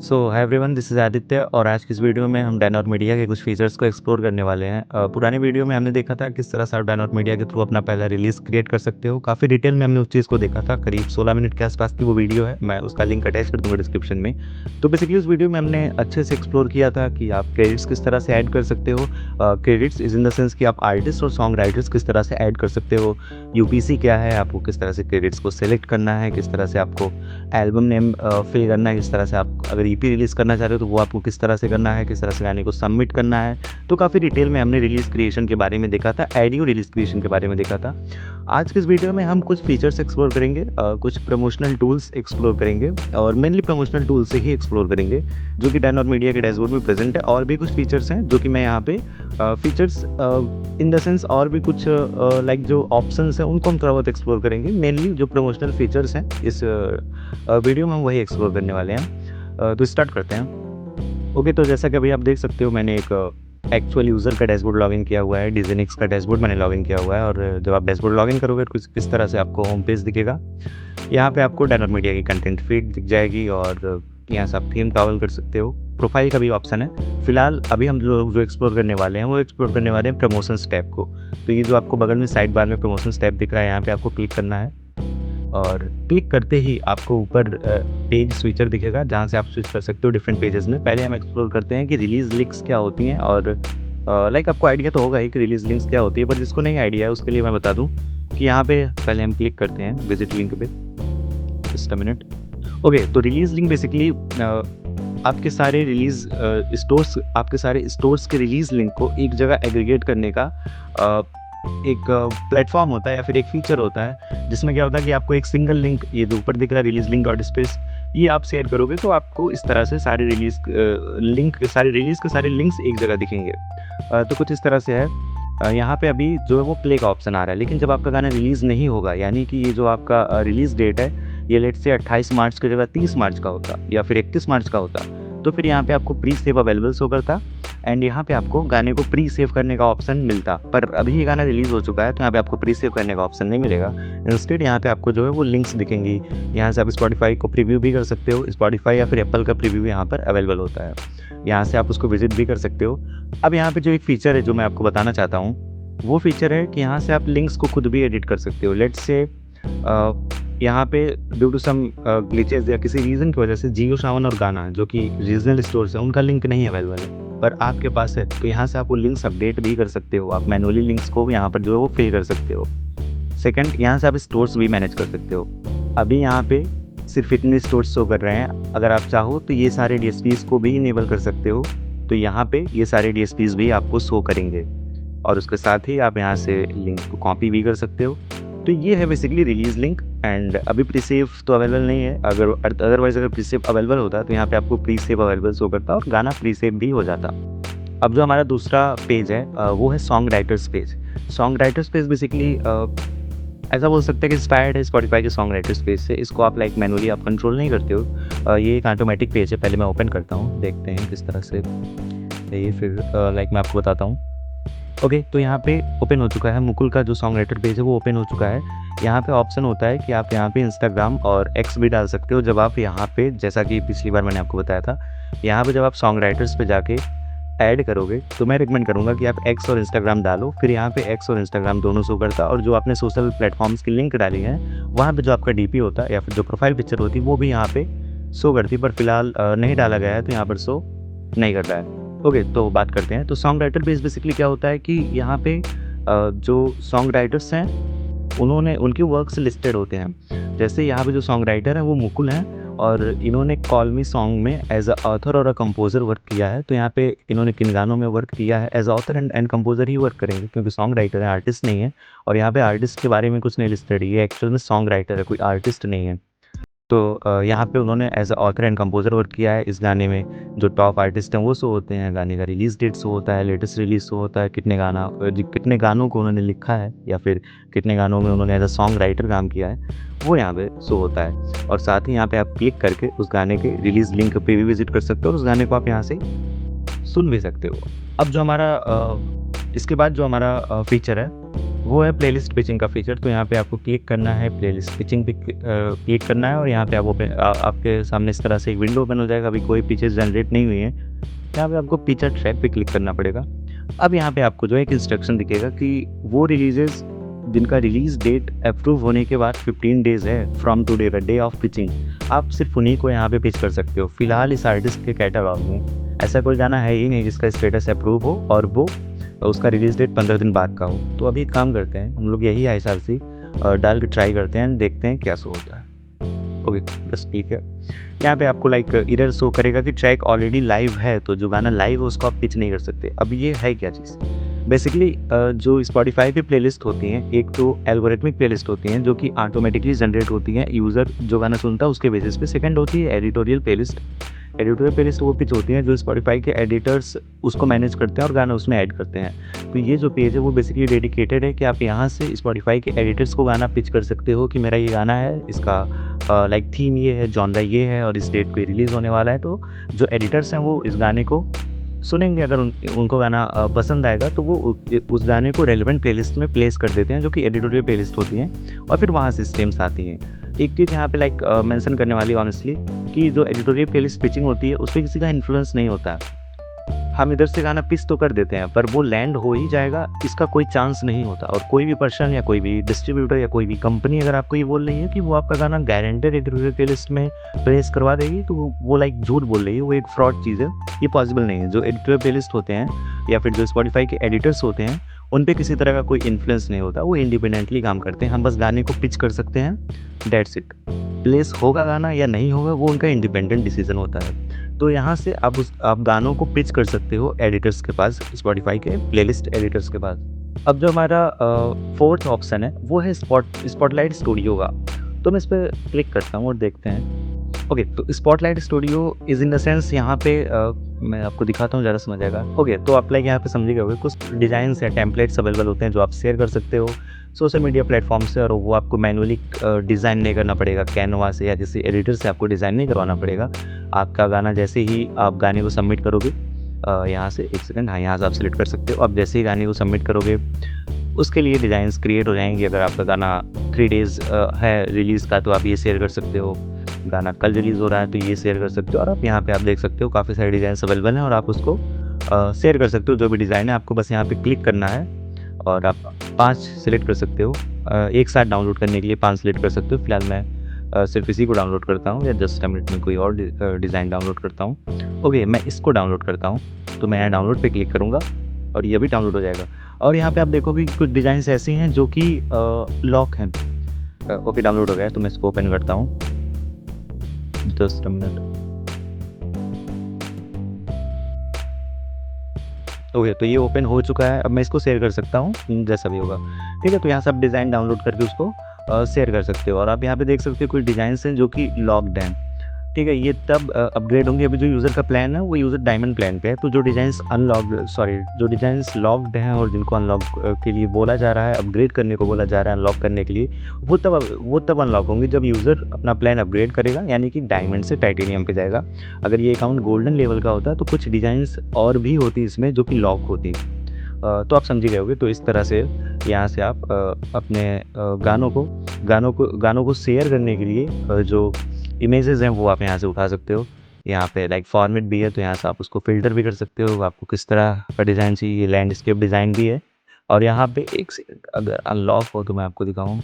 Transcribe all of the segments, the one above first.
So hi everyone, this is Aditya और आज की इस वीडियो में हम डायनॉट मीडिया के कुछ फीचर्स को एक्सप्लोर करने वाले हैं। पुराने वीडियो में हमने देखा था किस तरह से आप डायनॉट मीडिया के थ्रू अपना पहला रिलीज़ क्रिएट कर सकते हो। काफ़ी डिटेल में हमने उस चीज़ को देखा था। करीब 16 मिनट के आसपास की वो वीडियो है। मैं उसका लिंक अटैच कर दूँगा डिस्क्रिप्शन में। तो बेसिकली उस वीडियो में हमने अच्छे से एक्सप्लोर किया था कि आप क्रेडिट्स किस तरह से ऐड कर सकते हो। Credits is in the sense कि आप आर्टिस्ट और सॉन्ग राइटर्स किस तरह से ऐड कर सकते हो। यूपीसी क्या है, आपको किस तरह से क्रेडिट्स को सेलेक्ट करना है, किस तरह से आपको एल्बम नेम फिल करना है, किस तरह से आप अगर ईपी रिलीज़ करना चाह रहे हो तो वो आपको किस तरह से करना है, किस तरह से गाने को सबमिट करना है। तो काफ़ी डिटेल में हमने रिलीज़ क्रिएशन के बारे में देखा था, ऑडियो रिलीज़ क्रिएशन के बारे में देखा था। आज के इस वीडियो में हम कुछ फीचर्स एक्सप्लोर करेंगे, कुछ प्रमोशनल टूल्स एक्सप्लोर करेंगे और मेनली प्रमोशनल टूल्स से ही एक्सप्लोर करेंगे जो कि डायनॉट मीडिया के डैशबोर्ड में प्रेजेंट है। और भी कुछ फीचर्स हैं जो कि मैं यहाँ पे फीचर्स इन द सेंस और भी कुछ लाइक जो ऑप्शंस हैं उनको हम थोड़ा बहुत एक्सप्लोर करेंगे। मेनली जो प्रमोशनल फीचर्स हैं इस वीडियो में हम वही एक्सप्लोर करने वाले हैं। तो स्टार्ट करते हैं। ओके, तो जैसा कि अभी आप देख सकते हो मैंने एक एक्चुअल यूज़र का डैशबोर्ड लॉगिन किया हुआ है। डिज़निक्स का डैशबोर्ड मैंने लॉगिन किया हुआ है और जब आप डैशबोर्ड लॉगिन करोगे तो कुछ इस तरह से आपको होम पेज दिखेगा। यहाँ पे आपको डायनॉट मीडिया की कंटेंट फीड दिख जाएगी और यहाँ से आप थीम टॉगल कर सकते हो। प्रोफाइल का भी ऑप्शन है। फिलहाल अभी हम जो एक्सप्लोर करने वाले हैं वो एक्सप्लोर करने वाले हैं प्रमोशंस टैब को। तो ये जो आपको बगल में साइड बार में प्रमोशंस टैब दिख रहा है, यहाँ पे आपको क्लिक करना है और क्लिक करते ही आपको ऊपर पेज स्विचर दिखेगा जहाँ से आप स्विच कर सकते हो डिफरेंट पेजेस में। पहले हम एक्सप्लोर करते हैं कि रिलीज़ लिंक्स क्या होती हैं और लाइक आपको आइडिया तो होगा ही कि रिलीज़ लिंक्स क्या होती है, पर जिसको नहीं आइडिया है उसके लिए मैं बता दूँ कि यहाँ पे पहले हम क्लिक करते हैं विजिट लिंक पे। Just a minute. ओके, तो रिलीज़ लिंक बेसिकली आपके सारे रिलीज़ स्टोर्स, आपके सारे स्टोर्स के रिलीज़ लिंक को एक जगह एग्रीगेट करने का एक प्लेटफॉर्म होता है या फिर एक फीचर होता है जिसमें क्या होता है कि आपको एक सिंगल लिंक, ये जो ऊपर दिख रहा है रिलीज़ लिंक डॉट स्पेस, ये आप शेयर करोगे तो आपको इस तरह से सारे रिलीज़ सारे रिलीज़ के सारे लिंक्स एक जगह दिखेंगे। तो कुछ इस तरह से है। यहाँ पे अभी जो है वो प्ले का ऑप्शन आ रहा है, लेकिन जब आपका गाना रिलीज़ नहीं होगा, यानी कि ये जो आपका रिलीज़ डेट है ये लेट से 28 मार्च की जगह 30 मार्च का होता या फिर 31 मार्च का होता, तो फिर यहाँ पे आपको प्री सेव अवेलेबल शो करता एंड यहाँ पे आपको गाने को प्री सेव करने का ऑप्शन मिलता। पर अभी ये गाना रिलीज़ हो चुका है तो यहाँ पे आपको प्री सेव करने का ऑप्शन नहीं मिलेगा। इंस्टेड यहाँ पे आपको जो है वो लिंक्स दिखेंगी। यहाँ से आप स्पॉटिफाई को प्रीव्यू भी कर सकते हो। स्पॉटिफाई या फिर एप्पल का प्रीव्यू यहाँ पर अवेलेबल होता है। यहाँ से आप उसको विजिट भी कर सकते हो। अब यहाँ पे जो एक फीचर है जो मैं आपको बताना चाहता हूँ वो फीचर है कि यहाँ से आप लिंक्स को खुद भी एडिट कर सकते हो। लेट्स से यहाँ पे ड्यू टू सम ग्लिचेस या किसी रीज़न की वजह से जियो सावन और गाना जो कि रीजनल स्टोर्स है उनका लिंक नहीं अवेलेबल है, पर आपके पास है, तो यहाँ से आप वो लिंक्स अपडेट भी कर सकते हो। आप मैनुअली लिंक्स को यहाँ पर जो है वो फिल कर सकते हो। सेकंड, यहाँ से आप स्टोर्स भी मैनेज कर सकते हो। अभी यहाँ पे सिर्फ इतने स्टोर्स शो कर रहे हैं, अगर आप चाहो तो ये सारे DSPs को भी इनेबल कर सकते हो। तो यहाँ पे ये सारे DSPs भी आपको शो करेंगे और उसके साथ ही आप यहाँ से लिंक को कॉपी भी कर सकते हो। तो ये है बेसिकली रिलीज़ लिंक एंड अभी प्रीसेव तो अवेलेबल नहीं है। अदरवाइज़ अगर प्रीसेव अवेलेबल होता तो यहाँ पे आपको प्रीसेव अवेलेबल शो करता और गाना प्रीसेव भी हो जाता। अब जो हमारा दूसरा पेज है वो है song writers page. Song writers page basically ऐसा बोल सकते हैं कि इंस्पायर्ड है स्पॉटिफाई के सॉन्ग राइटर्स पेज से। इसको आप लाइक मैनुअली आप कंट्रोल नहीं करते हो। ये एक ऑटोमेटिक पेज है। पहले मैं ओपन करता हूँ, देखते हैं किस तरह से ये फिर लाइक मैं आपको बताता हूँ। ओके, तो यहाँ पे ओपन हो चुका है मुकुल का जो सॉन्ग राइटर पेज है वो ओपन हो चुका है। यहाँ पे ऑप्शन होता है कि आप यहाँ पे इंस्टाग्राम और एक्स भी डाल सकते हो। जब आप यहाँ पे, जैसा कि पिछली बार मैंने आपको बताया था, यहाँ पे जब आप सॉन्ग राइटर्स पे जाके ऐड करोगे तो मैं रिकमेंड करूँगा कि आप एक्स और इंस्टाग्राम डालो। फिर यहाँ पे एक्स और इंस्टाग्राम दोनों शो करता और जो आपने सोशल प्लेटफॉर्म्स की लिंक डाली है वहाँ पे जो आपका DP होता है या फिर जो प्रोफाइल पिक्चर होती है वो भी यहाँ पे शो करती, पर फिलहाल नहीं डाला गया है तो यहाँ पर शो नहीं कर रहा है। ओके, तो बात करते हैं। तो सॉन्ग राइटर बेस बेसिकली क्या होता है कि यहाँ पे जो सॉन्ग राइटर्स हैं उन्होंने उनके वर्क्स लिस्टेड होते हैं। जैसे यहाँ पे जो सॉन्ग राइटर है वो मुकुल हैं और इन्होंने कॉल मी सॉन्ग में एज अ ऑथर और अ कंपोज़र वर्क किया है। तो यहाँ पे इन्होंने किन गानों में वर्क किया है, एज ऑथर एंड कंपोज़र ही वर्क करेंगे क्योंकि सॉन्ग राइटर है, आर्टिस्ट नहीं है। और यहाँ पे आर्टिस्ट के बारे में कुछ नहीं लिस्टेड, ये एक्चुअल में सॉन्ग राइटर है, कोई आर्टिस्ट नहीं है। तो यहाँ पे उन्होंने as a author and composer work किया है। इस गाने में जो टॉप आर्टिस्ट हैं वो शो होते हैं, गाने का रिलीज़ डेट शो होता है, लेटेस्ट रिलीज़ शो होता है, कितने गानों को उन्होंने लिखा है या फिर कितने गानों में उन्होंने एज अ सॉन्ग राइटर काम किया है वो यहाँ पे शो होता है। और साथ ही यहाँ पे आप क्लिक करके उस गाने के रिलीज़ लिंक पे भी विजिट कर सकते हो और उस गाने को आप यहाँ से सुन भी सकते हो। अब जो हमारा इसके बाद जो हमारा फीचर है वो है प्लेलिस्ट पिचिंग का फीचर। तो यहाँ पे आपको क्लिक करना है, प्लेलिस्ट पिचिंग पे क्लिक करना है और यहाँ पे आप आपके सामने इस तरह से एक विंडो ओपन हो जाएगा। अभी कोई पिचेस जनरेट नहीं हुई है। यहाँ पे आपको पिक्चर ट्रैक पे क्लिक करना पड़ेगा। अब यहाँ पे आपको जो है एक इंस्ट्रक्शन दिखेगा कि वो रिलीजेस जिनका रिलीज डेट अप्रूव होने के बाद 15 डेज है from today the day of pitching, आप सिर्फ उन्हीं को यहाँ पे पिच कर सकते हो। फिलहाल इस आर्टिस्ट के कैटलॉग में ऐसा कोई गाना है ही नहीं जिसका स्टेटस अप्रूव हो और वो उसका रिलीज डेट 15 दिन बाद का हो। तो अभी एक काम करते हैं हम लोग, यही ISRC डाल के ट्राई करते हैं, देखते हैं क्या शो होता है। ओके बस ठीक है। यहाँ पे आपको लाइक एरर शो करेगा कि ट्रैक ऑलरेडी लाइव है, तो जो गाना लाइव है उसको आप पिच नहीं कर सकते। अब ये है क्या चीज़? बेसिकली जो स्पॉटिफाई पे प्लेलिस्ट होती हैं, एक तो एल्गोरिथमिक प्लेलिस्ट होती हैं जो कि ऑटोमेटिकली जनरेट होती हैं यूज़र जो गाना सुनता है उसके बेसिस पे। सेकंड होती है एडिटोरियल प्लेलिस्ट। एडिटोरियल प्लेलिस्ट वो पिच होती हैं जो स्पॉटिफाई के एडिटर्स उसको मैनेज करते हैं और गाना उसमें ऐड करते हैं। तो ये जो पेज है वो बेसिकली डेडिकेटेड है कि आप यहाँ से स्पॉटिफाई के एडिटर्स को गाना पिच कर सकते हो कि मेरा ये गाना है, इसका लाइक थीम ये है, जॉनरा ये है और इस डेट पे रिलीज़ होने वाला है। तो जो एडिटर्स हैं वो इस गाने को सुनेंगे, अगर उनको गाना पसंद आएगा तो वो उस गाने को रेलेवेंट प्लेलिस्ट में प्लेस कर देते हैं जो कि एडिटोरियल प्लेलिस्ट होती हैं और फिर वहाँ से स्ट्रीम्स आती हैं। एक चीज़ यहाँ पे लाइक मेंशन करने वाली ऑनेस्टली कि जो एडिटोरियल प्लेलिस्ट पिचिंग होती है उस पर किसी का इन्फ्लुएंस नहीं होता है। हम इधर से गाना पिच तो कर देते हैं पर वो लैंड हो ही जाएगा इसका कोई चांस नहीं होता। और कोई भी पर्सन या कोई भी डिस्ट्रीब्यूटर या कोई भी कंपनी अगर आपको ये बोल रही है कि वो आपका गाना गारंटेड एडिटोरियल प्लेलिस्ट में प्लेस करवा देगी तो वो लाइक झूठ बोल रही है, वो एक फ्रॉड चीज़ है, ये पॉसिबल नहीं है। जो एडिटोरियल प्लेलिस्ट होते हैं या फिर जो स्पॉटिफाई के एडिटर्स होते हैं उन पे किसी तरह का कोई इन्फ्लुएंस नहीं होता, वो इंडिपेंडेंटली काम करते हैं। हम बस गाने को पिच कर सकते हैं, दैट्स इट। प्लेस होगा गाना या नहीं होगा वो उनका इंडिपेंडेंट डिसीजन होता है। तो यहाँ से आप गानों को पिच कर सकते हो एडिटर्स के पास, स्पॉटिफाई के प्लेलिस्ट एडिटर्स के पास। अब जो हमारा फोर्थ ऑप्शन है वो है स्पॉटलाइट स्टूडियो का। तो मैं इस पर क्लिक करता हूँ और देखते हैं। ओके तो spotlight studio is in the sense यहाँ पे मैं आपको दिखाता हूँ, ज़्यादा समझ आएगा। ओके तो आप लाइक यहाँ पे समझिएगा होगा कुछ डिज़ाइंस या टेम्पलेट्स अवेलेबल होते हैं जो आप शेयर कर सकते हो सोशल मीडिया प्लेटफॉर्म से और वो आपको मैनुअली डिज़ाइन नहीं करना पड़ेगा कैनवा से या जैसे एडिटर से आपको डिज़ाइन नहीं करवाना पड़ेगा। आपका गाना जैसे ही आप गाने को सबमिट करोगे यहाँ से एक सेकंड, हाँ यहाँ से आप सिलेक्ट कर सकते हो। अब जैसे ही गाने को सबमिट करोगे उसके लिए डिज़ाइंस क्रिएट हो जाएंगे। अगर आपका गाना 3 डेज़ है रिलीज़ का तो आप ये शेयर कर सकते हो, गाना कल रिलीज़ हो रहा है तो ये शेयर कर सकते हो। और आप यहाँ पे आप देख सकते हो काफ़ी सारे डिज़ाइन अवेलेबल हैं और आप उसको शेयर कर सकते हो। जो भी डिज़ाइन है आपको बस यहाँ पे क्लिक करना है और आप 5 सिलेक्ट कर सकते हो। एक साथ डाउनलोड करने के लिए 5 सिलेक्ट कर सकते हो। फिलहाल मैं सिर्फ इसी को डाउनलोड करता हूँ या जस्ट अ मिनट में कोई और डिज़ाइन डाउनलोड करता हूँ। ओके मैं इसको डाउनलोड करता हूँ तो मैं यहाँ डाउनलोड पे क्लिक करूँगा और ये भी डाउनलोड हो जाएगा। और यहाँ पे आप देखोगे कुछ डिज़ाइंस ऐसी हैं जो कि लॉक हैं। ओके डाउनलोड हो गया तो मैं इसको ओपन करता हूँ, जस्ट अ मिनट। ओके तो ये ओपन हो चुका है। अब मैं इसको शेयर कर सकता हूँ जैसा भी होगा, ठीक है। तो यहाँ से आप डिज़ाइन डाउनलोड करके उसको शेयर कर सकते हो। और आप यहाँ पे देख सकते हो कुछ डिज़ाइंस हैं जो कि लॉक्ड हैं, ठीक है। ये तब अपग्रेड होंगे, अभी जो यूज़र का प्लान है वो यूज़र डायमंड प्लान पे है। तो जो डिज़ाइंस जो डिज़ाइंस लॉक्ड हैं और जिनको अनलॉक के लिए बोला जा रहा है, अपग्रेड करने को बोला जा रहा है अनलॉक करने के लिए, वो तब अनलॉक होंगे जब यूज़र अपना प्लान अपग्रेड करेगा, यानी कि डायमंड से टाइटेनियम पे जाएगा। अगर ये अकाउंट गोल्डन लेवल का होता है तो कुछ डिज़ाइंस और भी होती इसमें जो कि लॉक होती। तो आप समझ गए होंगे। तो इस तरह से यहाँ से आप अपने गानों को शेयर करने के लिए जो इमेजेस हैं वो आप यहाँ से उठा सकते हो। यहाँ पे लाइक फॉर्मेट भी है तो यहाँ से आप उसको फ़िल्टर भी कर सकते हो, आपको किस तरह का डिज़ाइन चाहिए। लैंडस्केप डिज़ाइन भी है। और यहाँ पे एक सेकंड, अगर अनलॉक हो तो मैं आपको दिखाऊँ।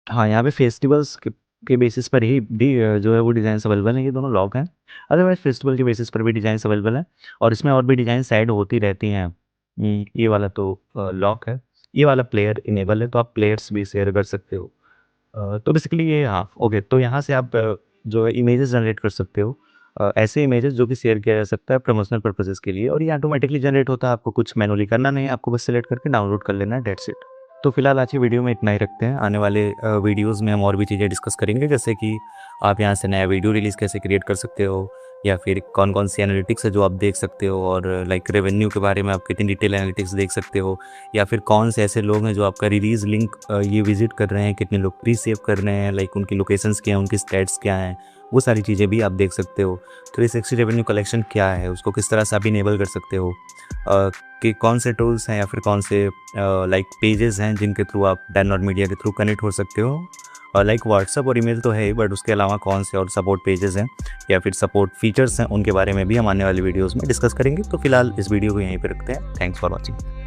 हाँ, यहाँ पे फेस्टिवल्स के बेसिस पर ही भी जो है वो डिज़ाइंस अवेलेबल हैं। ये दोनों लॉक हैं। अदरवाइज़ फेस्टिवल के बेसिस पर भी डिज़ाइंस अवेलेबल हैं और इसमें और भी डिज़ाइंस ऐड होती रहती हैं। ये वाला तो लॉक है। ये वाला प्लेयर इनेबल है तो आप प्लेयर्स भी शेयर कर सकते हो। तो बेसिकली ये हाँ, ओके तो यहाँ से आप जो है इमेजेस जनरेट कर सकते हो। ऐसे इमेजेस जो कि शेयर किया जा सकता है प्रमोशनल पर्पसेस के लिए और ये ऑटोमेटिकली जनरेट होता है। आपको कुछ मैनुअली करना नहीं है, आपको बस सेलेक्ट करके डाउनलोड कर लेना है, दैट्स इट। तो फिलहाल आज की वीडियो में इतना ही रखते हैं। आने वाले वीडियोज़ में हम और भी चीज़ें डिस्कस करेंगे, जैसे कि आप यहाँ से नया वीडियो रिलीज़ कैसे क्रिएट कर सकते हो या फिर कौन-कौन सी एनालिटिक्स है जो आप देख सकते हो, और लाइक रेवेन्यू के बारे में आप कितनी डिटेल एनालिटिक्स देख सकते हो, या फिर कौन से ऐसे लोग हैं जो आपका रिलीज़ लिंक ये विज़िट कर रहे हैं, कितने लोग प्री सेव कर रहे हैं, लाइक उनकी लोकेशंस क्या हैं, उनकी स्टैट्स क्या हैं, वो सारी चीज़ें भी आप देख सकते हो। 360 रेवेन्यू कलेक्शन क्या है, उसको किस तरह से आप इनेबल कर सकते हो, कि कौन से टूल्स हैं या फिर कौन से लाइक पेजेस हैं जिनके थ्रू आप डायनोड मीडिया के थ्रू कनेक्ट हो सकते हो। और लाइक व्हाट्सअप और ईमेल तो है ही, बट उसके अलावा कौन से और सपोर्ट पेजेस हैं या फिर सपोर्ट फीचर्स हैं, उनके बारे में भी हम आने वाली वीडियोस में डिस्कस करेंगे। तो फिलहाल इस वीडियो को यहीं पे रखते हैं। Thanks for watching.